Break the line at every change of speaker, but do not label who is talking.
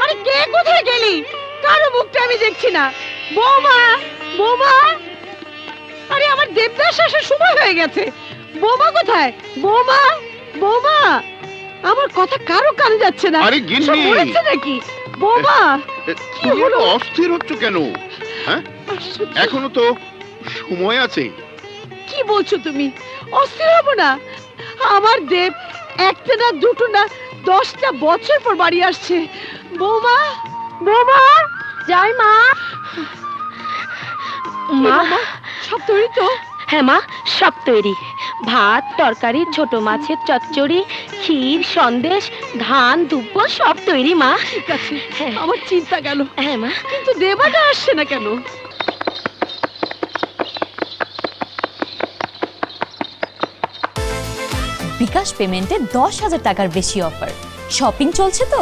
আরে কে কোথায় গেলি? কারো মুখটা আমি দেখছি না। বৌমা, বৌমা, আরে আমার দেবদাস আসার সময় হয়ে গেছে। বৌমা কোথায়? বৌমা, বৌমা, আমার কথা কারো কানে যাচ্ছে না।
আরে গিন্নি,
সব মরেছে নাকি? বৌমা, কি
তুমি
হলো?
অস্থির হচ্ছ কেন? হ্যাঁ, এখনো তো সময় আছে।
কি বলছো তুমি? অস্থির হব না? আমার দেব একটা না দুটো না 10টা বছর পর বাড়ি আসছে। বৌমা, বৌমা,
যাই মা। মা,
মা সব তৈরি তো?
হ্যাঁ মা, সব তৈরি। ভাত, তরকারি, ছোট মাছের চচ্চড়ি, ক্ষীর, সন্দেশ, ধান, দুব্বো সব তৈরি মা।
ঠিক আছে,
হ্যাঁ।
আমার চিন্তা গেল।
হ্যাঁ মা।
কিন্তু দেবাটা আসছে না কেন?
বিকাশ পেমেন্টে 10,000 টাকার বেশি অফার। শপিং চলছে তো।